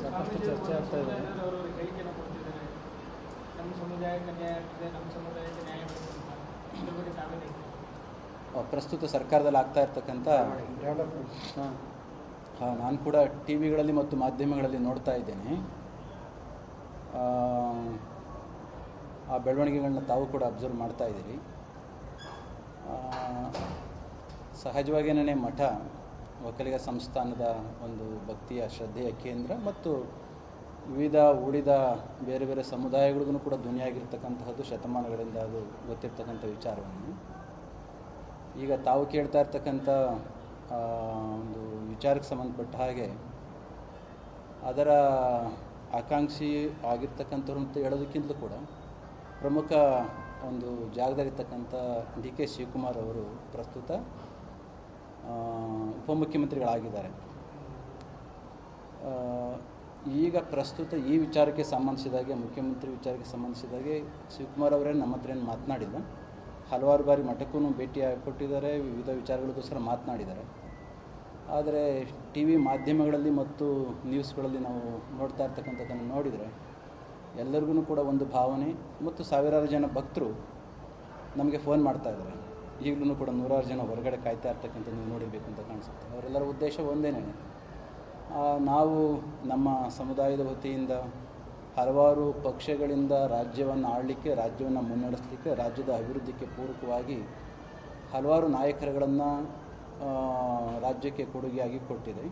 ಸಾಕಷ್ಟು ಚರ್ಚೆ ಆಗ್ತಾ ಇದೆ. ನಮ್ಮ ಸಮುದಾಯಕ್ಕೆ ನ್ಯಾಯ ಆಗ್ತದೆ, ನಮ್ಮ ಸಮುದಾಯಕ್ಕೆ ನ್ಯಾಯ ಬೇಕು ಅಂತ ಇದ್ರ ಬಗ್ಗೆ ತಾವೇನು ಪ್ರಸ್ತುತ ಸರ್ಕಾರದಲ್ಲಿ ಆಗ್ತಾ ಇರ್ತಕ್ಕಂಥ ನಾನು ಕೂಡ ಟಿ ವಿಗಳಲ್ಲಿ ಮತ್ತು ಮಾಧ್ಯಮಗಳಲ್ಲಿ ನೋಡ್ತಾ ಇದ್ದೇನೆ. ಆ ಬೆಳವಣಿಗೆಗಳನ್ನ ತಾವು ಕೂಡ ಅಬ್ಸರ್ವ್ ಮಾಡ್ತಾ ಇದ್ದೀರಿ. ಸಹಜವಾಗಿಯೇ ಮಠ ಒಕ್ಕಲಿಗ ಸಂಸ್ಥಾನದ ಒಂದು ಭಕ್ತಿಯ ಶ್ರದ್ಧೆಯ ಕೇಂದ್ರ ಮತ್ತು ವಿವಿಧ ಉಳಿದ ಬೇರೆ ಬೇರೆ ಸಮುದಾಯಗಳಿಗೂ ಕೂಡ ಧ್ವನಿಯಾಗಿರ್ತಕ್ಕಂತಹದ್ದು ಶತಮಾನಗಳಿಂದ ಅದು ಗೊತ್ತಿರ್ತಕ್ಕಂಥ ವಿಚಾರವನ್ನು. ಈಗ ತಾವು ಕೇಳ್ತಾ ಇರ್ತಕ್ಕಂಥ ಒಂದು ವಿಚಾರಕ್ಕೆ ಸಂಬಂಧಪಟ್ಟ ಹಾಗೆ ಅದರ ಆಕಾಂಕ್ಷಿ ಆಗಿರ್ತಕ್ಕಂಥವ್ರು ಅಂತ ಹೇಳೋದಕ್ಕಿಂತಲೂ ಕೂಡ ಪ್ರಮುಖ ಒಂದು ಜಾಗದಲ್ಲಿರ್ತಕ್ಕಂಥ ಡಿ ಕೆ ಶಿವಕುಮಾರ್ ಅವರು ಪ್ರಸ್ತುತ ಉಪಮುಖ್ಯಮಂತ್ರಿಗಳಾಗಿದ್ದಾರೆ. ಈಗ ಪ್ರಸ್ತುತ ಈ ವಿಚಾರಕ್ಕೆ ಸಂಬಂಧಿಸಿದಾಗೆ, ಮುಖ್ಯಮಂತ್ರಿ ವಿಚಾರಕ್ಕೆ ಸಂಬಂಧಿಸಿದಾಗೆ ಶಿವಕುಮಾರ್ ಅವರೇ ನಮ್ಮ ಹತ್ರ ಏನು ಮಾತನಾಡಿಲ್ಲ. ಹಲವಾರು ಬಾರಿ ಮಠಕ್ಕೂ ಭೇಟಿ ಕೊಟ್ಟಿದ್ದಾರೆ, ವಿವಿಧ ವಿಚಾರಗಳಿಗೋಸ್ಕರ ಮಾತನಾಡಿದ್ದಾರೆ. ಆದರೆ ಟಿ ವಿ ಮಾಧ್ಯಮಗಳಲ್ಲಿ ಮತ್ತು ನ್ಯೂಸ್ಗಳಲ್ಲಿ ನಾವು ನೋಡ್ತಾ ಇರ್ತಕ್ಕಂಥದ್ದನ್ನು ನೋಡಿದರೆ ಎಲ್ಲರಿಗೂ ಕೂಡ ಒಂದು ಭಾವನೆ ಮತ್ತು ಸಾವಿರಾರು ಜನ ಭಕ್ತರು ನಮಗೆ ಫೋನ್ ಮಾಡ್ತಾ ಇದ್ದಾರೆ. ಈಗಲೂ ಕೂಡ ನೂರಾರು ಜನ ಹೊರಗಡೆ ಕಾಯ್ತಾ ಇರ್ತಕ್ಕಂಥ ನೀವು ನೋಡಿರಬೇಕು ಅಂತ ಕಾಣಿಸುತ್ತೆ. ಅವರೆಲ್ಲರ ಉದ್ದೇಶ ಒಂದೇನೇ, ನಾವು ನಮ್ಮ ಸಮುದಾಯದ ವತಿಯಿಂದ ಹಲವಾರು ಪಕ್ಷಗಳಿಂದ ರಾಜ್ಯವನ್ನು ಆಳಲಿಕ್ಕೆ, ರಾಜ್ಯವನ್ನು ಮುನ್ನಡೆಸಲಿಕ್ಕೆ, ರಾಜ್ಯದ ಅಭಿವೃದ್ಧಿಗೆ ಪೂರಕವಾಗಿ ಹಲವಾರು ನಾಯಕರುಗಳನ್ನು ರಾಜ್ಯಕ್ಕೆ ಕೊಡುಗೆಯಾಗಿ ಕೊಟ್ಟಿದೆ.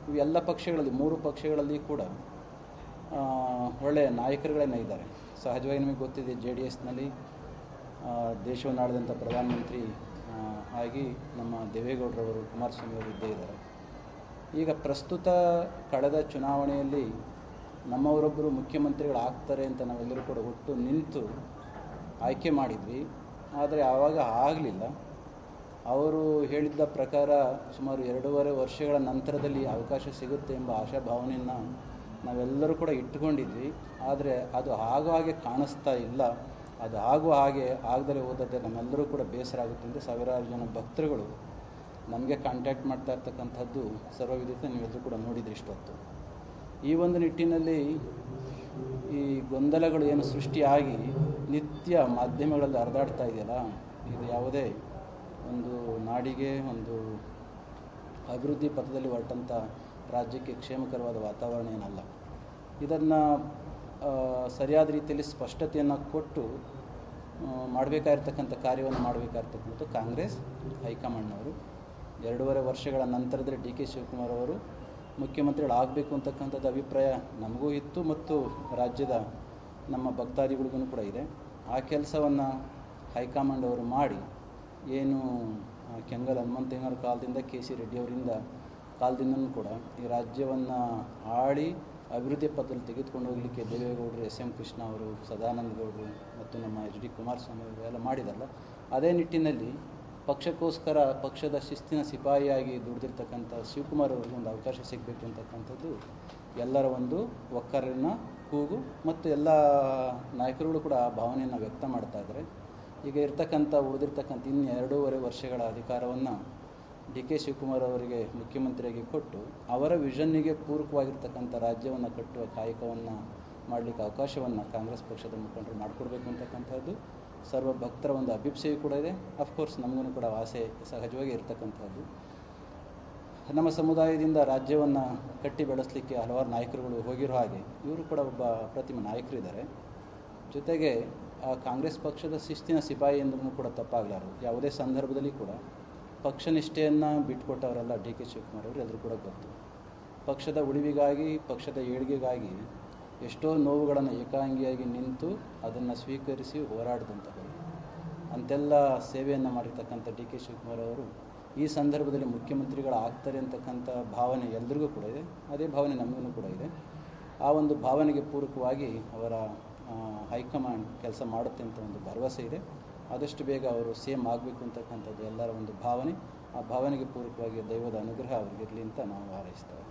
ಇವೆಲ್ಲ ಪಕ್ಷಗಳಲ್ಲಿ, 3 ಪಕ್ಷಗಳಲ್ಲಿ ಕೂಡ ಒಳ್ಳೆಯ ನಾಯಕರುಗಳೇ ಇದ್ದಾರೆ. ಸಹಜವಾಗಿ ನಿಮಗೆ ಗೊತ್ತಿದೆ, JDSನಲ್ಲಿ ದೇಶವನ್ನು ಆಳಿದಂಥ ಪ್ರಧಾನಮಂತ್ರಿ ಆಗಿ ನಮ್ಮ ದೇವೇಗೌಡರವರು, ಕುಮಾರಸ್ವಾಮಿ ಅವರು ಇದ್ದೇ ಇದ್ದಾರೆ. ಈಗ ಪ್ರಸ್ತುತ ಕಳೆದ ಚುನಾವಣೆಯಲ್ಲಿ ನಮ್ಮವರೊಬ್ಬರು ಮುಖ್ಯಮಂತ್ರಿಗಳಾಗ್ತಾರೆ ಅಂತ ನಾವೆಲ್ಲರೂ ಕೂಡ ಒಟ್ಟು ನಿಂತು ಆಯ್ಕೆ ಮಾಡಿದ್ವಿ. ಆದರೆ ಆವಾಗ ಆಗಲಿಲ್ಲ. ಅವರು ಹೇಳಿದ್ದ ಪ್ರಕಾರ ಸುಮಾರು 2.5 ವರ್ಷಗಳ ನಂತರದಲ್ಲಿ ಅವಕಾಶ ಸಿಗುತ್ತೆ ಎಂಬ ಆಶಾಭಾವನೆಯನ್ನು ನಾವೆಲ್ಲರೂ ಕೂಡ ಇಟ್ಟುಕೊಂಡಿದ್ವಿ. ಆದರೆ ಅದು ಆಗೋ ಹಾಗೆ ಕಾಣಿಸ್ತಾ ಇಲ್ಲ. ಅದು ಆಗುವ ಹಾಗೆ ಆಗದಲ್ಲೇ ಹೋದದ್ದೇ ನಮ್ಮೆಲ್ಲರೂ ಕೂಡ ಬೇಸರ ಆಗುತ್ತೆ ಅಂತ ಸಾವಿರಾರು ಜನ ಭಕ್ತರುಗಳು ನಮಗೆ ಕಾಂಟ್ಯಾಕ್ಟ್ ಮಾಡ್ತಾ ಇರ್ತಕ್ಕಂಥದ್ದು ಸರ್ವವಿದಿತ, ನೀವೆಲ್ಲರೂ ಕೂಡ ನೋಡಿದ್ರಿ ಇಷ್ಟೊತ್ತು. ಈ ಒಂದು ನಿಟ್ಟಿನಲ್ಲಿ ಈ ಗೊಂದಲಗಳು ಏನು ಸೃಷ್ಟಿಯಾಗಿ ನಿತ್ಯ ಮಾಧ್ಯಮಗಳಲ್ಲಿ ಹರಿದಾಡ್ತಾ ಇದೆಯಲ್ಲ, ಇದು ಯಾವುದೇ ಒಂದು ನಾಡಿಗೆ, ಒಂದು ಅಭಿವೃದ್ಧಿ ಪಥದಲ್ಲಿ ಹೊರಟಂಥ ರಾಜ್ಯಕ್ಕೆ ಕ್ಷೇಮಕರವಾದ ವಾತಾವರಣ ಏನಲ್ಲ. ಇದನ್ನು ಸರಿಯಾದ ರೀತಿಯಲ್ಲಿ ಸ್ಪಷ್ಟತೆಯನ್ನು ಕೊಟ್ಟು ಮಾಡಬೇಕಾಗಿರ್ತಕ್ಕಂಥ ಕಾರ್ಯವನ್ನು ಮಾಡಬೇಕಾಗಿರ್ತಕ್ಕಂಥ ಕಾಂಗ್ರೆಸ್ ಹೈಕಮಾಂಡ್ನವರು 2.5 ವರ್ಷಗಳ ನಂತರದಲ್ಲಿ ಡಿ ಕೆ ಶಿವಕುಮಾರ್ ಅವರು ಮುಖ್ಯಮಂತ್ರಿಗಳಾಗಬೇಕು ಅಂತಕ್ಕಂಥದ್ದು ಅಭಿಪ್ರಾಯ ನಮಗೂ ಇತ್ತು ಮತ್ತು ರಾಜ್ಯದ ನಮ್ಮ ಭಕ್ತಾದಿಗಳಿಗೂ ಕೂಡ ಇದೆ. ಆ ಕೆಲಸವನ್ನು ಹೈಕಮಾಂಡ್ ಅವರು ಮಾಡಿ, ಏನು ಕೆಂಗಲ್ ಹನುಮಂತಯ್ಯನವರ ಕಾಲದಿಂದ ಕೆ.ಸಿ. ರೆಡ್ಡಿಯವರಿಂದ ಕಾಲದಿಂದನೂ ಕೂಡ ಈ ರಾಜ್ಯವನ್ನು ಆಳಿ ಅಭಿವೃದ್ಧಿ ಪಥದಲ್ಲಿ ತೆಗೆದುಕೊಂಡು ಹೋಗಲಿಕ್ಕೆ ದೇವೇಗೌಡರು, S.M. ಕೃಷ್ಣ ಅವರು, ಸದಾನಂದ ಗೌಡರು ಮತ್ತು ನಮ್ಮ H.D. ಕುಮಾರಸ್ವಾಮಿ ಅವರು ಎಲ್ಲ ಮಾಡಿದಾರಲ್ಲ, ಅದೇ ನಿಟ್ಟಿನಲ್ಲಿ ಪಕ್ಷಕ್ಕೋಸ್ಕರ ಪಕ್ಷದ ಶಿಸ್ತಿನ ಸಿಪಾಯಿಯಾಗಿ ದುಡಿದಿರ್ತಕ್ಕಂಥ ಶಿವಕುಮಾರ್ ಅವರಿಗೆ ಒಂದು ಅವಕಾಶ ಸಿಗಬೇಕು ಅಂತಕ್ಕಂಥದ್ದು ಎಲ್ಲರ ಒಂದು ಒಕ್ಕರಿನ ಕೂಗು ಮತ್ತು ಎಲ್ಲ ನಾಯಕರುಗಳು ಕೂಡ ಆ ಭಾವನೆಯನ್ನು ವ್ಯಕ್ತ ಮಾಡ್ತಾ ಇದ್ದಾರೆ. ಈಗ ಉಳಿದಿರ್ತಕ್ಕಂಥ ಇನ್ನು 2.5 ವರ್ಷಗಳ ಅಧಿಕಾರವನ್ನು ಡಿ ಕೆ ಶಿವಕುಮಾರ್ ಅವರಿಗೆ ಮುಖ್ಯಮಂತ್ರಿಯಾಗಿ ಕೊಟ್ಟು ಅವರ ವಿಷನ್ನಿಗೆ ಪೂರಕವಾಗಿರ್ತಕ್ಕಂಥ ರಾಜ್ಯವನ್ನು ಕಟ್ಟುವ ಕಾಯಕವನ್ನು ಮಾಡಲಿಕ್ಕೆ ಅವಕಾಶವನ್ನು ಕಾಂಗ್ರೆಸ್ ಪಕ್ಷದ ಮುಖಂಡರು ಮಾಡಿಕೊಡ್ಬೇಕು ಅಂತಕ್ಕಂಥದ್ದು ಸರ್ವ ಭಕ್ತರ ಒಂದು ಅಭಿಪ್ರಾಯ ಕೂಡ ಇದೆ. ಅಫ್ಕೋರ್ಸ್ ನಮಗೂ ಕೂಡ ಆಸೆ ಸಹಜವಾಗಿ ಇರ್ತಕ್ಕಂಥದ್ದು. ನಮ್ಮ ಸಮುದಾಯದಿಂದ ರಾಜ್ಯವನ್ನು ಕಟ್ಟಿ ಬೆಳೆಸಲಿಕ್ಕೆ ಹಲವಾರು ನಾಯಕರುಗಳು ಹೋಗಿರೋ ಹಾಗೆ ಇವರು ಕೂಡ ಒಬ್ಬ ಅಪ್ರತಿಮ ನಾಯಕರಿದ್ದಾರೆ. ಜೊತೆಗೆ ಕಾಂಗ್ರೆಸ್ ಪಕ್ಷದ ಶಿಸ್ತಿನ ಸಿಪಾಯಿ ಎಂದ್ರೂ ಕೂಡ ತಪ್ಪಾಗಲಾರದು. ಯಾವುದೇ ಸಂದರ್ಭದಲ್ಲಿ ಕೂಡ ಪಕ್ಷ ನಿಷ್ಠೆಯನ್ನು ಬಿಟ್ಟುಕೊಟ್ಟವರೆಲ್ಲ ಡಿ ಕೆ ಶಿವಕುಮಾರ್ ಅವರು ಎಲ್ಲರೂ ಕೂಡ ಗೊತ್ತು. ಪಕ್ಷದ ಉಳಿವಿಗಾಗಿ, ಪಕ್ಷದ ಏಳಿಗೆಗಾಗಿ ಎಷ್ಟೋ ನೋವುಗಳನ್ನು ಏಕಾಂಗಿಯಾಗಿ ನಿಂತು ಅದನ್ನು ಸ್ವೀಕರಿಸಿ ಹೋರಾಡಿದಂಥವರು, ಅಂತೆಲ್ಲ ಸೇವೆಯನ್ನು ಮಾಡಿರ್ತಕ್ಕಂಥ ಡಿ ಕೆ ಶಿವಕುಮಾರ್ ಅವರು ಈ ಸಂದರ್ಭದಲ್ಲಿ ಮುಖ್ಯಮಂತ್ರಿಗಳಾಗ್ತಾರೆ ಅಂತಕ್ಕಂಥ ಭಾವನೆ ಎಲ್ರಿಗೂ ಕೂಡ ಇದೆ. ಅದೇ ಭಾವನೆ ನಮಗೂ ಕೂಡ ಇದೆ. ಆ ಒಂದು ಭಾವನೆಗೆ ಪೂರಕವಾಗಿ ಅವರ ಹೈಕಮಾಂಡ್ ಕೆಲಸ ಮಾಡುತ್ತೆ ಅಂತ ಒಂದು ಭರವಸೆ ಇದೆ. ಆದಷ್ಟು ಬೇಗ ಅವರು CM ಆಗಬೇಕು ಅಂತಕ್ಕಂಥದ್ದು ಎಲ್ಲರ ಒಂದು ಭಾವನೆ. ಆ ಭಾವನೆಗೆ ಪೂರಕವಾಗಿ ದೈವದ ಅನುಗ್ರಹ ಅವರಿಗಿರಲಿ ಅಂತ ನಾವು ಹಾರೈಸ್ತೇವೆ.